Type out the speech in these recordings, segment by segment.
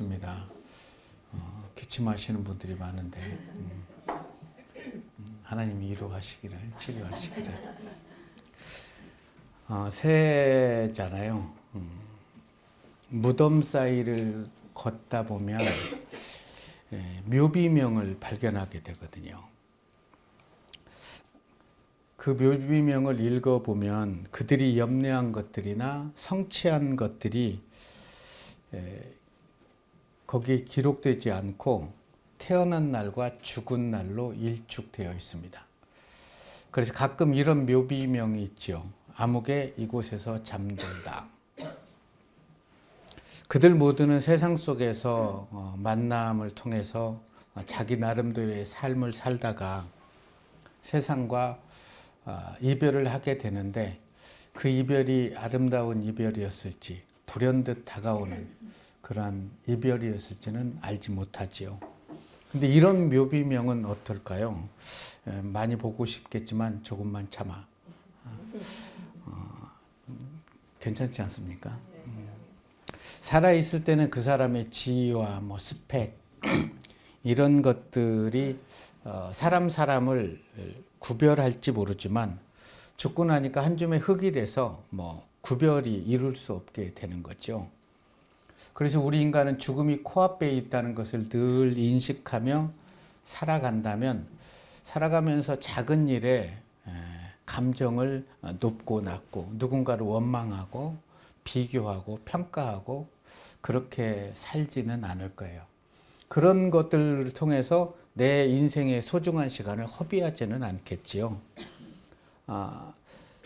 좋습니다. 기침하시는 분들이 많은데 하나님이 위로하시기를, 치료하시기를. 새해잖아요. 무덤 사이를 걷다 보면 묘비명을 발견하게 되거든요. 그 묘비명을 읽어보면 그들이 염려한 것들이나 성취한 것들이 거기에 기록되지 않고 태어난 날과 죽은 날로 일축되어 있습니다. 그래서 가끔 이런 묘비명이 있죠. 암흑의 이곳에서 잠들다. 그들 모두는 세상 속에서 만남을 통해서 자기 나름대로의 삶을 살다가 세상과 이별을 하게 되는데 그 이별이 아름다운 이별이었을지 불현듯 다가오는 그러한 이별이었을지는 알지 못하지요. 근데 이런 묘비명은 어떨까요? 많이 보고 싶겠지만 조금만 참아. 괜찮지 않습니까? 살아있을 때는 그 사람의 지위와 스펙 이런 것들이 사람을 구별할지 모르지만 죽고 나니까 한 줌의 흙이 돼서 구별이 이룰 수 없게 되는 거죠. 그래서 우리 인간은 죽음이 코앞에 있다는 것을 늘 인식하며 살아간다면 살아가면서 작은 일에 감정을 높고 낮고 누군가를 원망하고 비교하고 평가하고 그렇게 살지는 않을 거예요. 그런 것들을 통해서 내 인생의 소중한 시간을 허비하지는 않겠지요.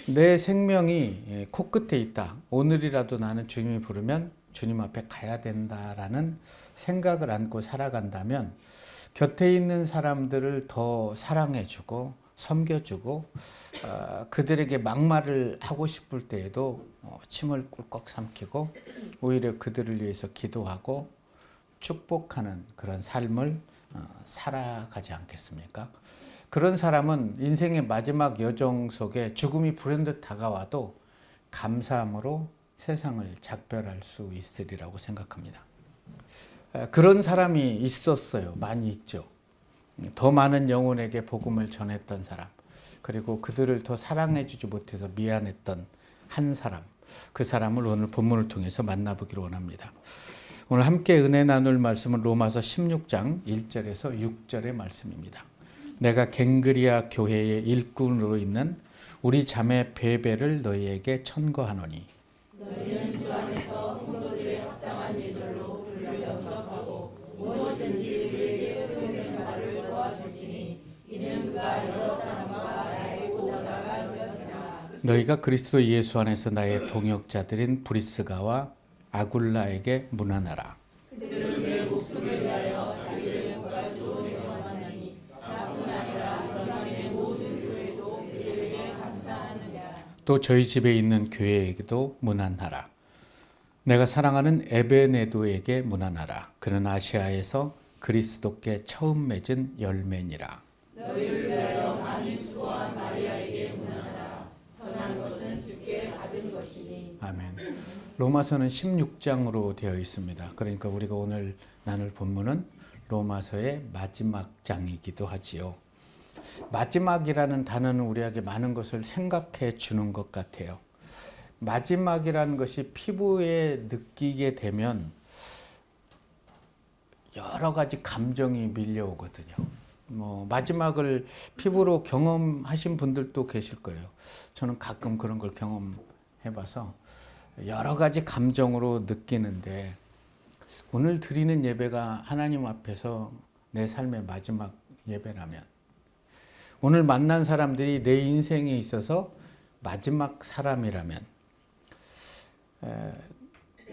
내 생명이 코끝에 있다. 오늘이라도 나는 주님이 부르면 주님 앞에 가야 된다라는 생각을 안고 살아간다면 곁에 있는 사람들을 더 사랑해주고 섬겨주고 그들에게 막말을 하고 싶을 때에도 침을 꿀꺽 삼키고 오히려 그들을 위해서 기도하고 축복하는 그런 삶을 살아가지 않겠습니까? 그런 사람은 인생의 마지막 여정 속에 죽음이 불현듯 다가와도 감사함으로 세상을 작별할 수 있으리라고 생각합니다. 그런 사람이 있었어요. 많이 있죠. 더 많은 영혼에게 복음을 전했던 사람, 그리고 그들을 더 사랑해주지 못해서 미안했던 한 사람, 그 사람을 오늘 본문을 통해서 만나보기를 원합니다. 오늘 함께 은혜 나눌 말씀은 로마서 16장 1절에서 6절의 말씀입니다. 내가 갱그리아 교회의 일꾼으로 있는 우리 자매 베베를 너희에게 천거하노니 너희는 주 안에서 성도들의 합당한 예절로 그를 영접하고 무엇이든지 그에게 소용된 바를 도와줄지니 이는 그가 여러 사람과 나의 보호자가 되었으나 너희가 그리스도 예수 안에서 나의 동역자들인 브리스가와 아굴라에게 문안하라. 그들은 내 목숨을 위하여 자기를 목가지로 내려놨나니 나뿐 아니라 너희의 모든 교회도 그들에게 감사하느냐. 또 저희 집에 있는 교회에게도 문안하라. 내가 사랑하는 에베네도에게 문안하라. 그는 아시아에서 그리스도께 처음 맺은 열매니라. 너희를 위하여 많이 수고한 마리아에게 문안하라. 전한 것은 주께 받은 것이니. 아멘. 로마서는 16장으로 되어 있습니다. 그러니까 우리가 오늘 나눌 본문은 로마서의 마지막 장이기도 하지요. 마지막이라는 단어는 우리에게 많은 것을 생각해 주는 것 같아요. 마지막이라는 것이 피부에 느끼게 되면 여러 가지 감정이 밀려오거든요. 마지막을 피부로 경험하신 분들도 계실 거예요. 저는 가끔 그런 걸 경험해봐서 여러 가지 감정으로 느끼는데 오늘 드리는 예배가 하나님 앞에서 내 삶의 마지막 예배라면 오늘 만난 사람들이 내 인생에 있어서 마지막 사람이라면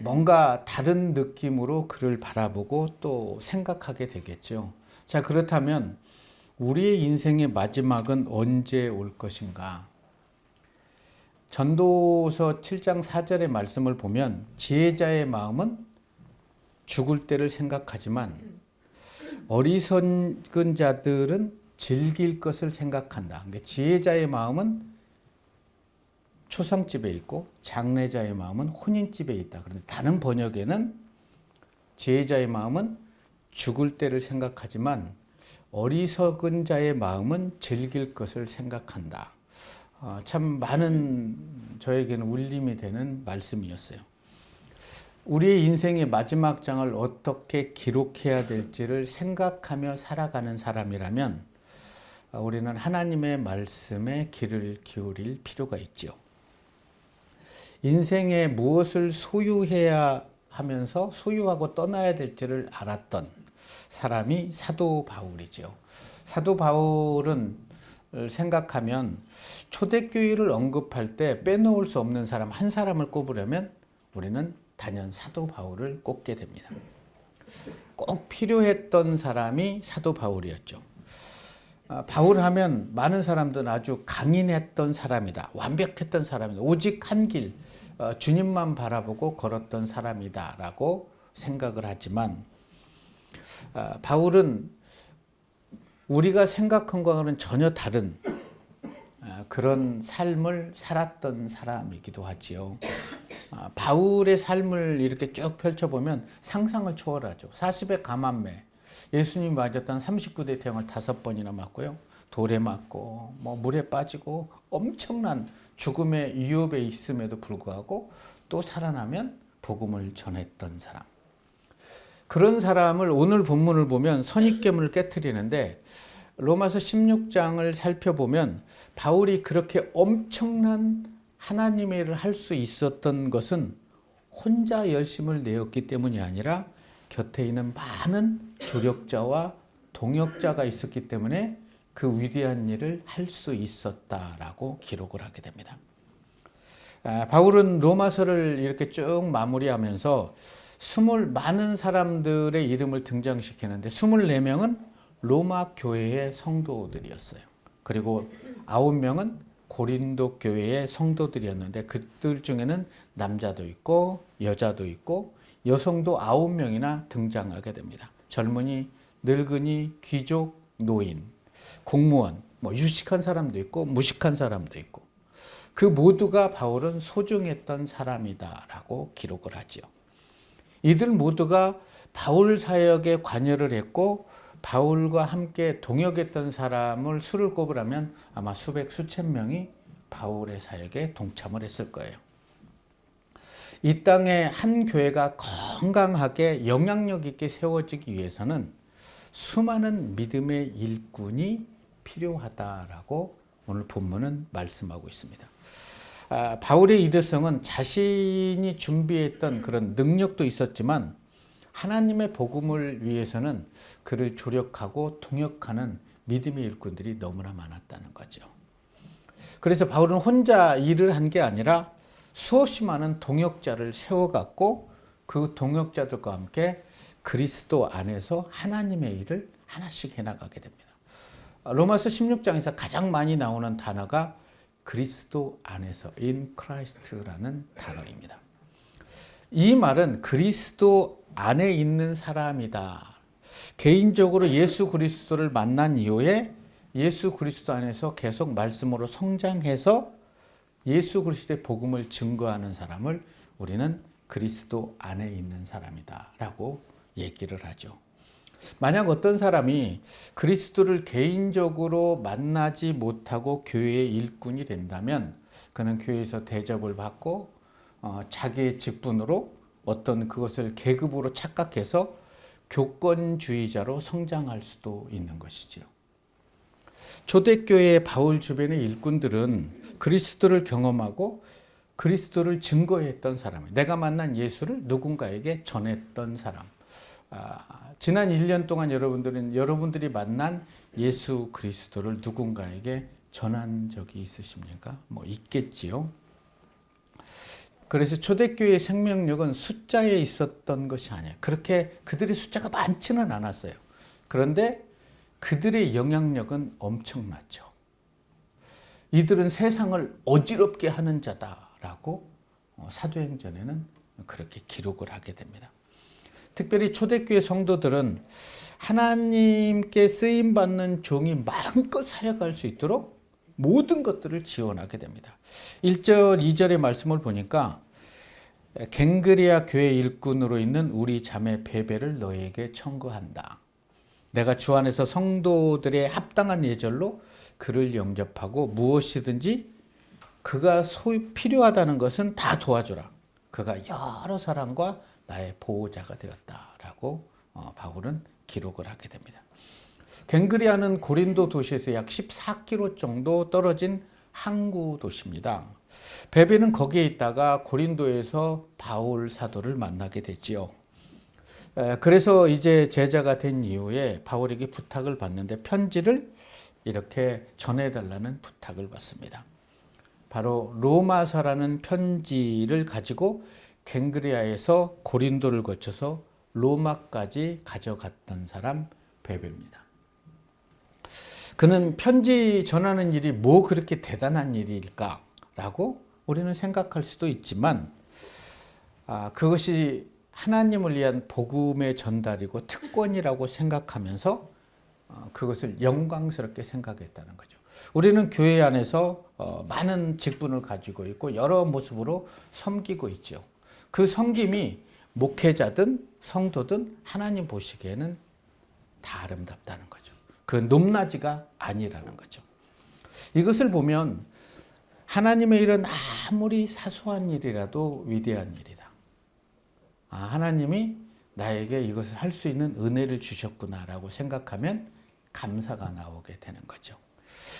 뭔가 다른 느낌으로 그를 바라보고 또 생각하게 되겠죠. 자, 그렇다면 우리의 인생의 마지막은 언제 올 것인가? 전도서 7장 4절의 말씀을 보면 지혜자의 마음은 죽을 때를 생각하지만 어리석은 자들은 즐길 것을 생각한다. 그러니까 지혜자의 마음은 초상집에 있고 장래자의 마음은 혼인집에 있다. 그런데 다른 번역에는 지혜자의 마음은 죽을 때를 생각하지만 어리석은 자의 마음은 즐길 것을 생각한다. 참 많은 저에게는 울림이 되는 말씀이었어요. 우리의 인생의 마지막 장을 어떻게 기록해야 될지를 생각하며 살아가는 사람이라면 우리는 하나님의 말씀에 귀를 기울일 필요가 있지요. 인생에 무엇을 소유해야 하면서 소유하고 떠나야 될지를 알았던 사람이 사도 바울이죠. 사도 바울은 생각하면 초대교회를 언급할 때 빼놓을 수 없는 사람 한 사람을 꼽으려면 우리는 단연 사도 바울을 꼽게 됩니다. 꼭 필요했던 사람이 사도 바울이었죠. 바울 하면 많은 사람들은 아주 강인했던 사람이다. 완벽했던 사람이다. 오직 한 길, 주님만 바라보고 걸었던 사람이다 라고 생각을 하지만 바울은 우리가 생각한 것과는 전혀 다른 그런 삶을 살았던 사람이기도 하지요. 바울의 삶을 이렇게 쭉 펼쳐보면 상상을 초월하죠. 40의 감암매, 예수님이 맞았던 39대 태형을 5번이나 맞고요. 돌에 맞고 물에 빠지고 엄청난 죽음의 위협에 있음에도 불구하고 또 살아나면 복음을 전했던 사람. 그런 사람을 오늘 본문을 보면 선입견을 깨트리는데 로마서 16장을 살펴보면 바울이 그렇게 엄청난 하나님의 일을 할 수 있었던 것은 혼자 열심을 내었기 때문이 아니라 곁에 있는 많은 조력자와 동역자가 있었기 때문에 그 위대한 일을 할 수 있었다라고 기록을 하게 됩니다. 바울은 로마서를 이렇게 쭉 마무리하면서 많은 사람들의 이름을 등장시키는데 24명은 로마 교회의 성도들이었어요. 그리고 9명은 고린도 교회의 성도들이었는데 그들 중에는 남자도 있고 여자도 있고 여성도 9명이나 등장하게 됩니다. 젊은이, 늙은이, 귀족, 노인, 공무원, 유식한 사람도 있고 무식한 사람도 있고 그 모두가 바울은 소중했던 사람이다라고 기록을 하지요. 이들 모두가 바울 사역에 관여를 했고 바울과 함께 동역했던 사람을 수를 꼽으라면 아마 수천 명이 바울의 사역에 동참을 했을 거예요. 이 땅에 한 교회가 건강하게 영향력 있게 세워지기 위해서는 수많은 믿음의 일꾼이 필요하다라고 오늘 본문은 말씀하고 있습니다. 바울의 이대성은 자신이 준비했던 그런 능력도 있었지만 하나님의 복음을 위해서는 그를 조력하고 동역하는 믿음의 일꾼들이 너무나 많았다는 거죠. 그래서 바울은 혼자 일을 한 게 아니라 수없이 많은 동역자를 세워갖고 그 동역자들과 함께 그리스도 안에서 하나님의 일을 하나씩 해나가게 됩니다. 로마서 16장에서 가장 많이 나오는 단어가 그리스도 안에서 in Christ라는 단어입니다. 이 말은 그리스도 안에 있는 사람이다. 개인적으로 예수 그리스도를 만난 이후에 예수 그리스도 안에서 계속 말씀으로 성장해서 예수 그리스도의 복음을 증거하는 사람을 우리는 그리스도 안에 있는 사람이다 라고 얘기를 하죠. 만약 어떤 사람이 그리스도를 개인적으로 만나지 못하고 교회의 일꾼이 된다면 그는 교회에서 대접을 받고 자기의 직분으로 어떤 그것을 계급으로 착각해서 교권주의자로 성장할 수도 있는 것이지요. 초대교회의 바울 주변의 일꾼들은 그리스도를 경험하고 그리스도를 증거했던 사람이에요. 내가 만난 예수를 누군가에게 전했던 사람. 지난 1년 동안 여러분들이 만난 예수 그리스도를 누군가에게 전한 적이 있으십니까? 있겠지요. 그래서 초대교회의 생명력은 숫자에 있었던 것이 아니에요. 그렇게 그들의 숫자가 많지는 않았어요. 그런데 그들의 영향력은 엄청났죠. 이들은 세상을 어지럽게 하는 자다라고 사도행전에는 그렇게 기록을 하게 됩니다. 특별히 초대교회 성도들은 하나님께 쓰임받는 종이 마음껏 사역할 수 있도록 모든 것들을 지원하게 됩니다. 1절, 2절의 말씀을 보니까 갱그리아 교회 일꾼으로 있는 우리 자매 베베를 너에게 청구한다. 내가 주 안에서 성도들의 합당한 예절로 그를 영접하고 무엇이든지 그가 필요하다는 것은 다 도와주라. 그가 여러 사람과 나의 보호자가 되었다라고 바울은 기록을 하게 됩니다. 갱그리아는 고린도 도시에서 약 14km 정도 떨어진 항구 도시입니다. 베베는 거기에 있다가 고린도에서 바울 사도를 만나게 되지요. 그래서 이제 제자가 된 이후에 바울에게 부탁을 받는데 편지를 이렇게 전해달라는 부탁을 받습니다. 바로 로마서라는 편지를 가지고 갱그리아에서 고린도를 거쳐서 로마까지 가져갔던 사람 베베입니다. 그는 편지 전하는 일이 뭐 그렇게 대단한 일일까라고 우리는 생각할 수도 있지만 그것이 하나님을 위한 복음의 전달이고 특권이라고 생각하면서 그것을 영광스럽게 생각했다는 거죠. 우리는 교회 안에서 많은 직분을 가지고 있고 여러 모습으로 섬기고 있죠. 그 섬김이 목회자든 성도든 하나님 보시기에는 다 아름답다는 거죠. 그 높낮이가 아니라는 거죠. 이것을 보면 하나님의 일은 아무리 사소한 일이라도 위대한 일이다. 하나님이 나에게 이것을 할 수 있는 은혜를 주셨구나라고 생각하면 감사가 나오게 되는 거죠.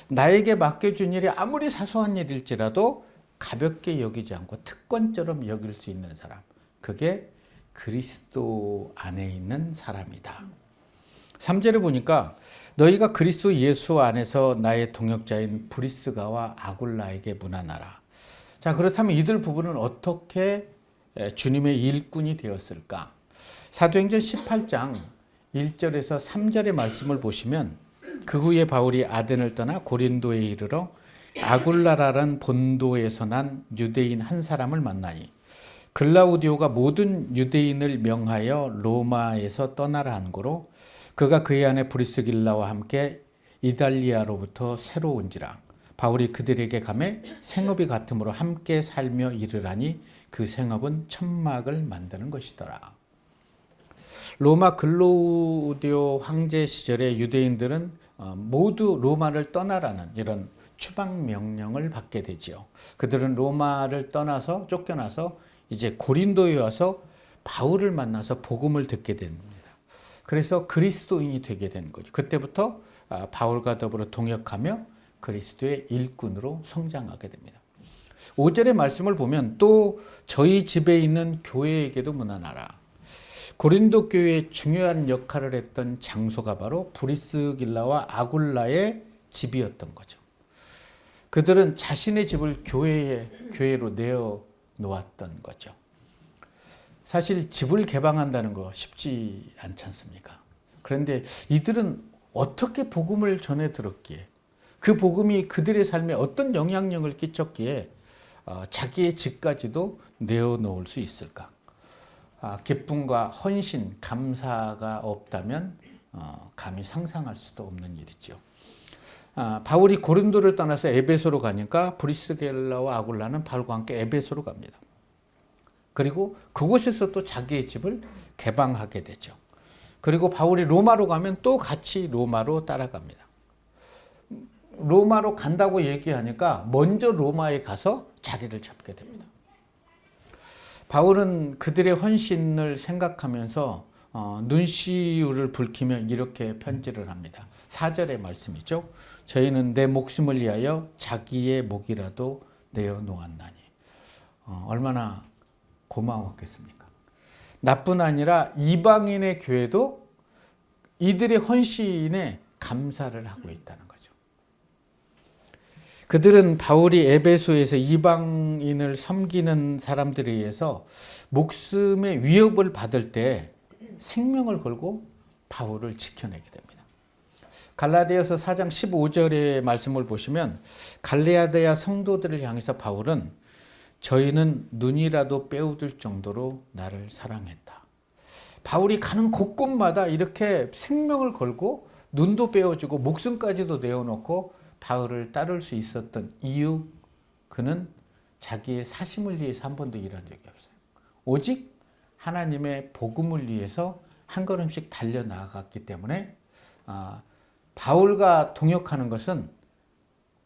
나에게 맡겨준 일이 아무리 사소한 일일지라도 가볍게 여기지 않고 특권처럼 여길 수 있는 사람, 그게 그리스도 안에 있는 사람이다. 3절에 보니까 너희가 그리스도 예수 안에서 나의 동역자인 브리스가와 아굴라에게 문안하라. 자, 그렇다면 이들 부부는 어떻게 주님의 일꾼이 되었을까? 사도행전 18장 1절에서 3절의 말씀을 보시면 그 후에 바울이 아덴을 떠나 고린도에 이르러 아굴라라는 본도에서 난 유대인 한 사람을 만나니 글라우디오가 모든 유대인을 명하여 로마에서 떠나라 한 고로 그가 그의 아내 브리스길라와 함께 이달리아로부터 새로 온지라. 바울이 그들에게 가매 생업이 같으므로 함께 살며 이르라니 그 생업은 천막을 만드는 것이더라. 로마 글라우디오 황제 시절에 유대인들은 모두 로마를 떠나라는 이런 추방 명령을 받게 되지요. 그들은 로마를 떠나서 쫓겨나서 이제 고린도에 와서 바울을 만나서 복음을 듣게 됩니다. 그래서 그리스도인이 되게 된 거죠. 그때부터 바울과 더불어 동역하며 그리스도의 일꾼으로 성장하게 됩니다. 5절의 말씀을 보면 또 저희 집에 있는 교회에게도 문안하라. 고린도 교회의 중요한 역할을 했던 장소가 바로 브리스길라와 아굴라의 집이었던 거죠. 그들은 자신의 집을 교회로 내어 놓았던 거죠. 사실 집을 개방한다는 거 쉽지 않지 않습니까? 그런데 이들은 어떻게 복음을 전해 들었기에 그 복음이 그들의 삶에 어떤 영향력을 끼쳤기에 자기의 집까지도 내어놓을 수 있을까? 기쁨과 헌신, 감사가 없다면 감히 상상할 수도 없는 일이죠. 바울이 고린도를 떠나서 에베소로 가니까 브리스길라와 아굴라는 바울과 함께 에베소로 갑니다. 그리고 그곳에서 또 자기의 집을 개방하게 되죠. 그리고 바울이 로마로 가면 또 같이 로마로 따라갑니다. 로마로 간다고 얘기하니까 먼저 로마에 가서 자리를 잡게 됩니다. 바울은 그들의 헌신을 생각하면서 눈시울을 붉히며 이렇게 편지를 합니다. 4절의 말씀이죠. 저희는 내 목숨을 위하여 자기의 목이라도 내어놓았나니. 얼마나 고마웠겠습니까? 나뿐 아니라 이방인의 교회도 이들의 헌신에 감사를 하고 있다는 거죠. 그들은 바울이 에베소에서 이방인을 섬기는 사람들에 의해서 목숨의 위협을 받을 때 생명을 걸고 바울을 지켜내게 됩니다. 갈라디아서 4장 15절의 말씀을 보시면 갈라디아 성도들을 향해서 바울은 저희는 눈이라도 빼앗을 정도로 나를 사랑했다. 바울이 가는 곳곳마다 이렇게 생명을 걸고 눈도 빼어주고 목숨까지도 내어놓고 바울을 따를 수 있었던 이유, 그는 자기의 사심을 위해서 한 번도 일한 적이 없어요. 오직 하나님의 복음을 위해서 한 걸음씩 달려나갔기 때문에 바울과 동역하는 것은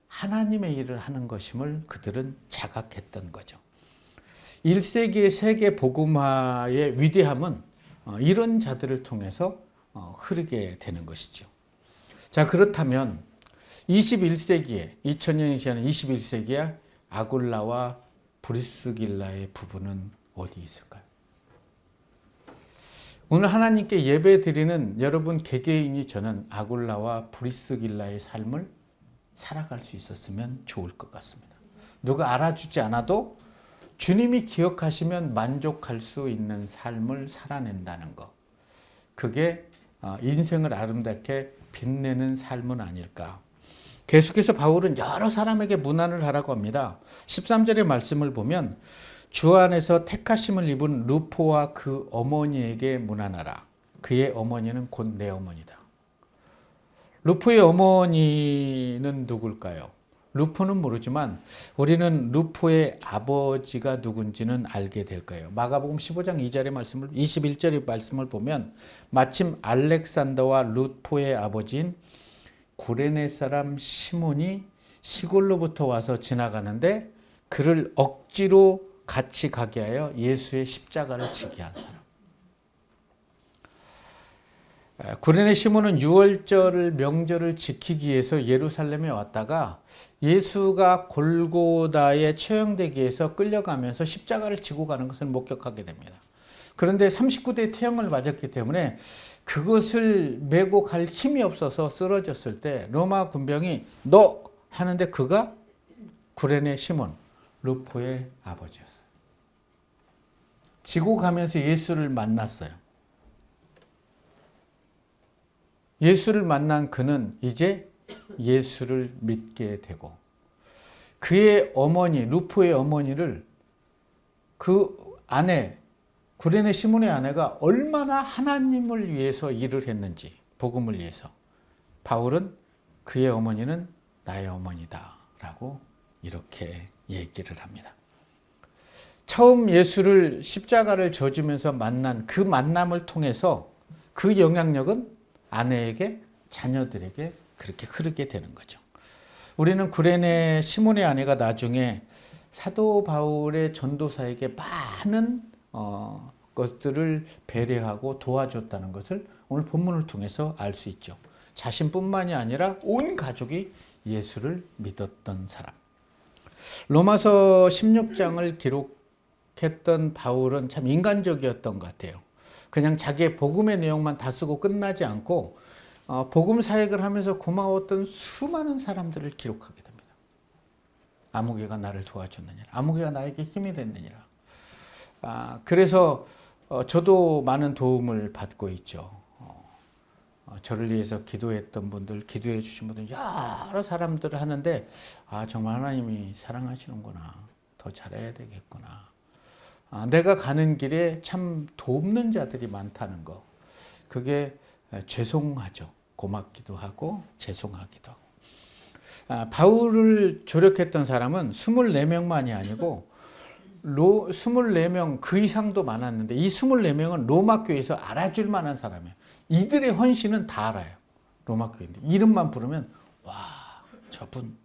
하나님의 일을 하는 것임을 그들은 자각했던 거죠. 1세기의 세계 복음화의 위대함은 이런 자들을 통해서 흐르게 되는 것이죠. 자, 그렇다면 21세기에 2000년이 지나는 21세기에 아굴라와 브리스길라의 부부는 어디 있을까요? 오늘 하나님께 예배 드리는 여러분 개개인이 저는 아굴라와 브리스길라의 삶을 살아갈 수 있었으면 좋을 것 같습니다. 누가 알아주지 않아도 주님이 기억하시면 만족할 수 있는 삶을 살아낸다는 것. 그게 인생을 아름답게 빛내는 삶은 아닐까. 계속해서 바울은 여러 사람에게 문안을 하라고 합니다. 13절의 말씀을 보면 주 안에서 택하심을 입은 루포와 그 어머니에게 문안하라. 그의 어머니는 곧 내 어머니다. 루포의 어머니는 누굴까요? 루포는 모르지만 우리는 루포의 아버지가 누군지는 알게 될 거예요. 마가복음 15장 2절의 말씀을 21절의 말씀을 보면 마침 알렉산더와 루포의 아버지인 구레네 사람 시몬이 시골로부터 와서 지나가는데 그를 억지로 같이 가게 하여 예수의 십자가를 지게 한 사람. 구레네 시몬은 유월절 명절을 지키기 위해서 예루살렘에 왔다가 예수가 골고다에 처형되기 위해서 끌려가면서 십자가를 지고 가는 것을 목격하게 됩니다. 그런데 39대 태형을 맞았기 때문에 그것을 메고 갈 힘이 없어서 쓰러졌을 때 로마 군병이 너 하는데 그가 구레네 시몬 루포의 아버지였어요. 지고 가면서 예수를 만났어요. 예수를 만난 그는 이제 예수를 믿게 되고 그의 어머니 루포의 어머니를 그 아내 구레네 시몬의 아내가 얼마나 하나님을 위해서 일을 했는지 복음을 위해서 바울은 그의 어머니는 나의 어머니다 라고 이렇게 얘기를 합니다. 처음 예수를 십자가를 져주면서 만난 그 만남을 통해서 그 영향력은 아내에게 자녀들에게 그렇게 흐르게 되는 거죠. 우리는 구레네 시몬의 아내가 나중에 사도 바울의 전도사에게 많은 것들을 배려하고 도와줬다는 것을 오늘 본문을 통해서 알 수 있죠. 자신뿐만이 아니라 온 가족이 예수를 믿었던 사람. 로마서 16장을 기록했던 바울은 참 인간적이었던 것 같아요. 그냥 자기의 복음의 내용만 다 쓰고 끝나지 않고 복음 사역을 하면서 고마웠던 수많은 사람들을 기록하게 됩니다. 아무개가 나를 도와줬느니라. 아무개가 나에게 힘이 됐느니라. 그래서 저도 많은 도움을 받고 있죠. 저를 위해서 기도했던 분들, 기도해 주신 분들 여러 사람들을 하는데 정말 하나님이 사랑하시는구나. 더 잘해야 되겠구나. 내가 가는 길에 참 돕는 자들이 많다는 거. 그게 죄송하죠. 고맙기도 하고 죄송하기도 하고. 바울을 조력했던 사람은 24명만이 아니고 24명 그 이상도 많았는데 이 24명은 로마 교회에서 알아줄 만한 사람이에요. 이들의 헌신은 다 알아요. 로마 교회인데 이름만 부르면 와 저분.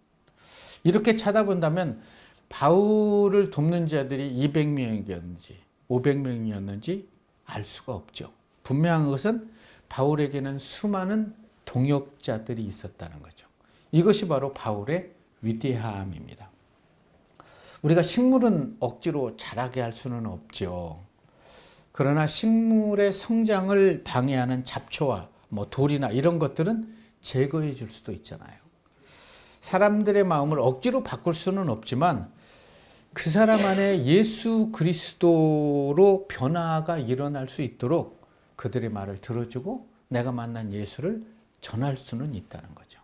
이렇게 찾아본다면 바울을 돕는 자들이 200명이었는지 500명이었는지 알 수가 없죠. 분명한 것은 바울에게는 수많은 동역자들이 있었다는 거죠. 이것이 바로 바울의 위대함입니다. 우리가 식물은 억지로 자라게 할 수는 없죠. 그러나 식물의 성장을 방해하는 잡초와 돌이나 이런 것들은 제거해 줄 수도 있잖아요. 사람들의 마음을 억지로 바꿀 수는 없지만 그 사람 안에 예수 그리스도로 변화가 일어날 수 있도록 그들의 말을 들어주고 내가 만난 예수를 전할 수는 있다는 거죠.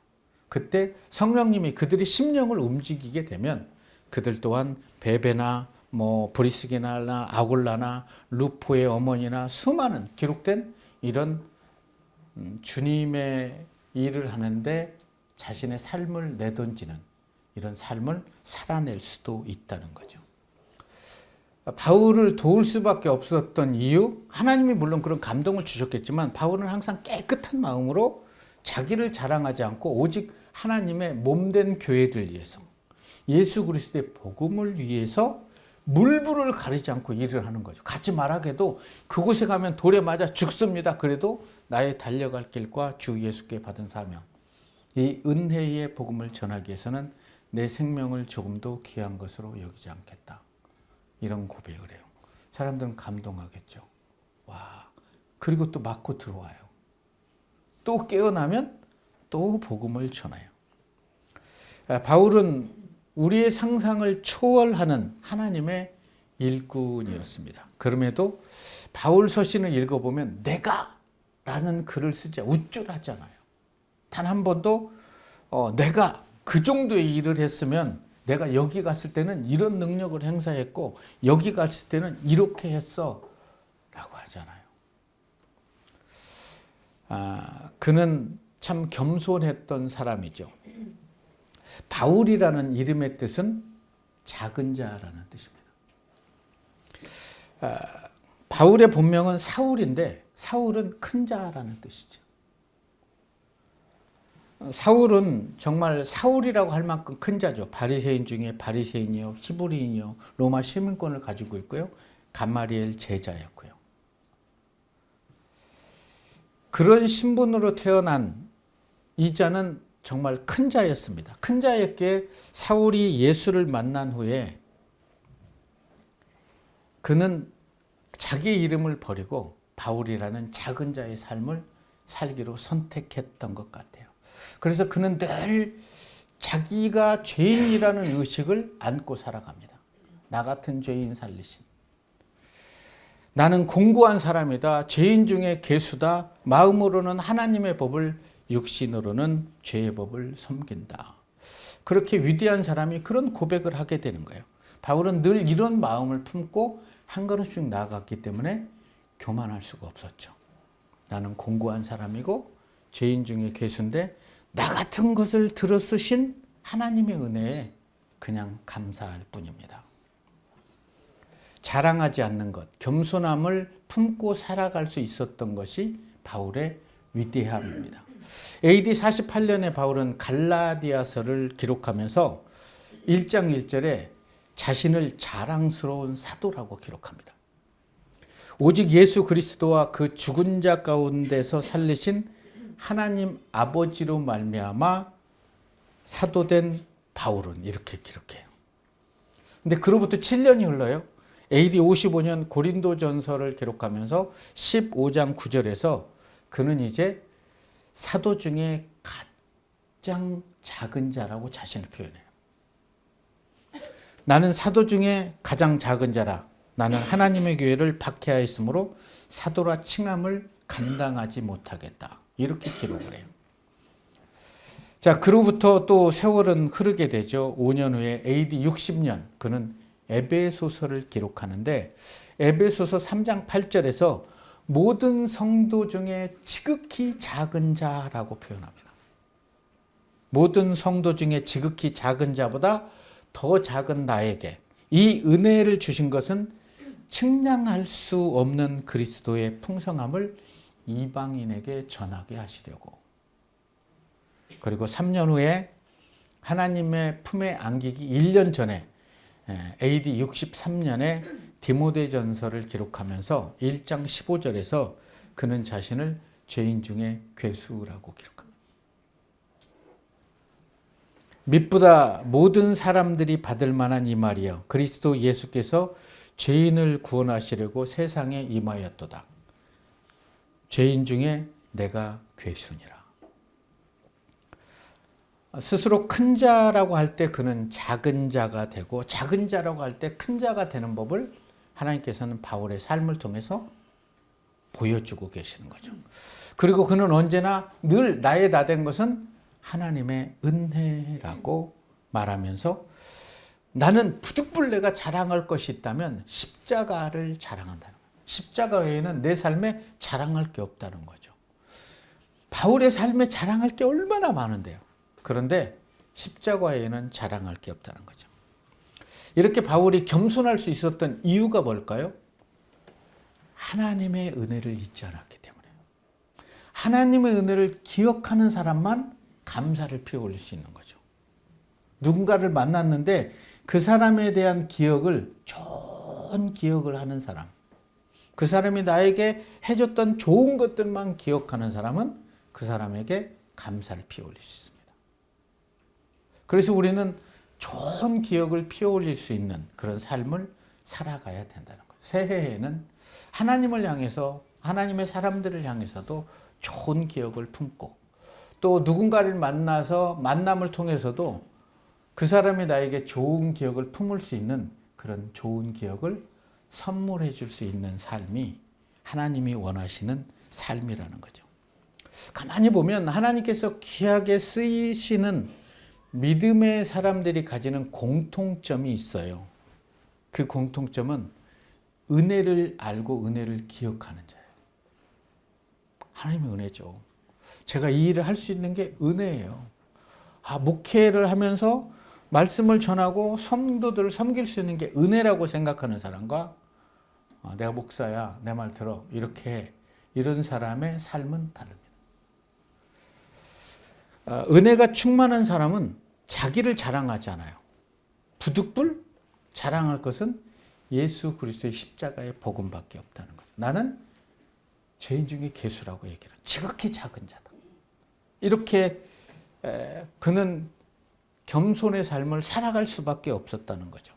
그때 성령님이 그들의 심령을 움직이게 되면 그들 또한 베베나 브리스게나나 아굴라나 루포의 어머니나 수많은 기록된 이런 주님의 일을 하는데 자신의 삶을 내던지는 이런 삶을 살아낼 수도 있다는 거죠. 바울을 도울 수밖에 없었던 이유, 하나님이 물론 그런 감동을 주셨겠지만 바울은 항상 깨끗한 마음으로 자기를 자랑하지 않고 오직 하나님의 몸된 교회를 위해서, 예수 그리스도의 복음을 위해서 물불을 가리지 않고 일을 하는 거죠. 가지 말아도 그곳에 가면 돌에 맞아 죽습니다. 그래도 나의 달려갈 길과 주 예수께 받은 사명, 이 은혜의 복음을 전하기 위해서는 내 생명을 조금도 귀한 것으로 여기지 않겠다. 이런 고백을 해요. 사람들은 감동하겠죠. 와, 그리고 또 맞고 들어와요. 또 깨어나면 또 복음을 전해요. 바울은 우리의 상상을 초월하는 하나님의 일꾼이었습니다. 그럼에도 바울 서신을 읽어보면 내가 라는 글을 쓰지 우쭐하잖아요. 단 한 번도 내가 그 정도의 일을 했으면 내가 여기 갔을 때는 이런 능력을 행사했고 여기 갔을 때는 이렇게 했어 라고 하잖아요. 그는 참 겸손했던 사람이죠. 바울이라는 이름의 뜻은 작은 자라는 뜻입니다. 바울의 본명은 사울인데 사울은 큰 자라는 뜻이죠. 사울은 정말 사울이라고 할 만큼 큰 자죠. 바리새인 중에 바리새인이요, 히브리인이요, 로마 시민권을 가지고 있고요. 가마리엘 제자였고요. 그런 신분으로 태어난 이 자는 정말 큰 자였습니다. 큰 자였기에 사울이 예수를 만난 후에 그는 자기의 이름을 버리고 바울이라는 작은 자의 삶을 살기로 선택했던 것 같아요. 그래서 그는 늘 자기가 죄인이라는 의식을 안고 살아갑니다. 나 같은 죄인 살리신. 나는 공고한 사람이다. 죄인 중에 괴수다. 마음으로는 하나님의 법을, 육신으로는 죄의 법을 섬긴다. 그렇게 위대한 사람이 그런 고백을 하게 되는 거예요. 바울은 늘 이런 마음을 품고 한 걸음씩 나아갔기 때문에 교만할 수가 없었죠. 나는 공고한 사람이고 죄인 중에 괴수인데 나 같은 것을 들어 쓰신 하나님의 은혜에 그냥 감사할 뿐입니다. 자랑하지 않는 것, 겸손함을 품고 살아갈 수 있었던 것이 바울의 위대함입니다. AD 48년에 바울은 갈라디아서를 기록하면서 1장 1절에 자신을 자랑스러운 사도라고 기록합니다. 오직 예수 그리스도와 그 죽은 자 가운데서 살리신 하나님 아버지로 말미암아 사도된 바울은 이렇게 기록해요. 근데 그로부터 7년이 흘러요. AD 55년 고린도전서를 기록하면서 15장 9절에서 그는 이제 사도 중에 가장 작은 자라고 자신을 표현해요. 나는 사도 중에 가장 작은 자라. 나는 하나님의 교회를 박해하였으므로 사도라 칭함을 감당하지 못하겠다. 이렇게 기록을 해요. 자, 그로부터 또 세월은 흐르게 되죠. 5년 후에 AD 60년 그는 에베소서를 기록하는데 에베소서 3장 8절에서 모든 성도 중에 지극히 작은 자라고 표현합니다. 모든 성도 중에 지극히 작은 자보다 더 작은 나에게 이 은혜를 주신 것은 측량할 수 없는 그리스도의 풍성함을 이방인에게 전하게 하시려고. 그리고 3년 후에 하나님의 품에 안기기 1년 전에 AD 63년에 디모데전서를 기록하면서 1장 15절에서 그는 자신을 죄인 중에 괴수라고 기록합니다. mit보다 모든 사람들이 받을 만한 이 말이여 그리스도 예수께서 죄인을 구원하시려고 세상에 임하였도다. 죄인 중에 내가 괴수니라. 스스로 큰 자라고 할 때 그는 작은 자가 되고 작은 자라고 할 때 큰 자가 되는 법을 하나님께서는 바울의 삶을 통해서 보여주고 계시는 거죠. 그리고 그는 언제나 늘 나의 나 된 것은 하나님의 은혜라고 말하면서 나는 부득불 자랑할 것이 있다면 십자가를 자랑한다는 거예요. 십자가 외에는 내 삶에 자랑할 게 없다는 거죠. 바울의 삶에 자랑할 게 얼마나 많은데요. 그런데 십자가에는 자랑할 게 없다는 거죠. 이렇게 바울이 겸손할 수 있었던 이유가 뭘까요? 하나님의 은혜를 잊지 않았기 때문에. 하나님의 은혜를 기억하는 사람만 감사를 피워올릴 수 있는 거죠. 누군가를 만났는데 그 사람에 대한 기억을, 좋은 기억을 하는 사람, 그 사람이 나에게 해줬던 좋은 것들만 기억하는 사람은 그 사람에게 감사를 피워올릴 수 있습니다. 그래서 우리는 좋은 기억을 피워올릴 수 있는 그런 삶을 살아가야 된다는 거예요. 새해에는 하나님을 향해서, 하나님의 사람들을 향해서도 좋은 기억을 품고, 또 누군가를 만나서 만남을 통해서도 그 사람이 나에게 좋은 기억을 품을 수 있는 그런 좋은 기억을 선물해 줄 수 있는 삶이 하나님이 원하시는 삶이라는 거죠. 가만히 보면 하나님께서 귀하게 쓰이시는 믿음의 사람들이 가지는 공통점이 있어요. 그 공통점은 은혜를 알고 은혜를 기억하는 자예요. 하나님의 은혜죠. 제가 이 일을 할 수 있는 게 은혜예요. 목회를 하면서 말씀을 전하고 성도들을 섬길 수 있는 게 은혜라고 생각하는 사람과 내가 목사야, 내 말 들어, 이렇게 해, 이런 사람의 삶은 다릅니다. 은혜가 충만한 사람은 자기를 자랑하지 않아요. 부득불 자랑할 것은 예수 그리스도의 십자가의 복음밖에 없다는 거죠. 나는 죄인 중에 괴수라고 얘기를, 지극히 작은 자다. 이렇게 그는 겸손의 삶을 살아갈 수밖에 없었다는 거죠.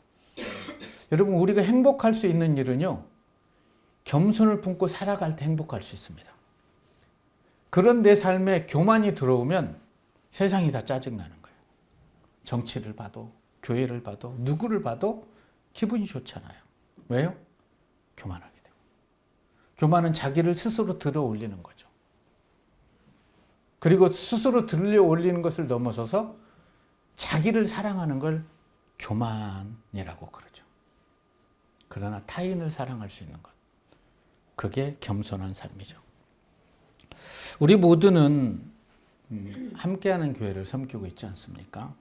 여러분, 우리가 행복할 수 있는 일은요, 겸손을 품고 살아갈 때 행복할 수 있습니다. 그런 내 삶에 교만이 들어오면 세상이 다 짜증나는 거예요. 정치를 봐도, 교회를 봐도, 누구를 봐도 기분이 좋잖아요. 왜요? 교만하게 되고. 교만은 자기를 스스로 들어 올리는 거죠. 그리고 스스로 들려 올리는 것을 넘어서서 자기를 사랑하는 걸 교만이라고 그러죠. 그러나 타인을 사랑할 수 있는 것, 그게 겸손한 삶이죠. 우리 모두는 함께하는 교회를 섬기고 있지 않습니까?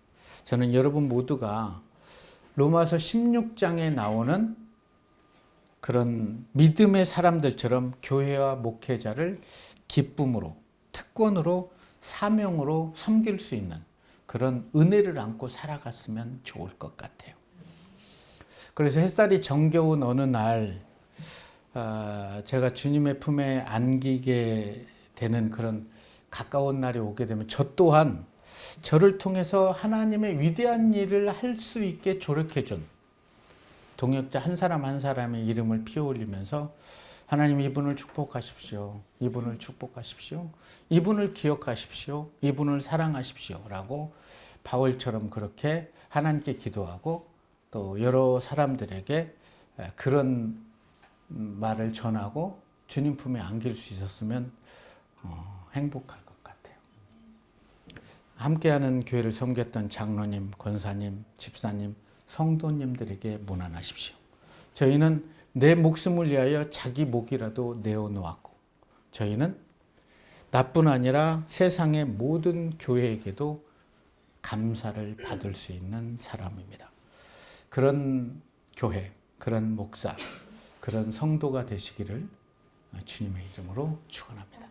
저는 여러분 모두가 로마서 16장에 나오는 그런 믿음의 사람들처럼 교회와 목회자를 기쁨으로, 특권으로, 사명으로 섬길 수 있는 그런 은혜를 안고 살아갔으면 좋을 것 같아요. 그래서 햇살이 정겨운 어느 날 제가 주님의 품에 안기게 되는 그런 가까운 날이 오게 되면 저 또한 저를 통해서 하나님의 위대한 일을 할 수 있게 조력해준 동역자 한 사람 한 사람의 이름을 피어올리면서 하나님, 이분을 축복하십시오. 이분을 축복하십시오. 이분을 기억하십시오. 이분을 사랑하십시오. 라고 바울처럼 그렇게 하나님께 기도하고 또 여러 사람들에게 그런 말을 전하고 주님 품에 안길 수 있었으면 행복할 것 같아요. 함께하는 교회를 섬겼던 장로님, 권사님, 집사님, 성도님들에게 문안하십시오. 저희는 내 목숨을 위하여 자기 목이라도 내어놓았고, 저희는 나뿐 아니라 세상의 모든 교회에게도 감사를 받을 수 있는 사람입니다. 그런 교회, 그런 목사, 그런 성도가 되시기를 주님의 이름으로 축원합니다.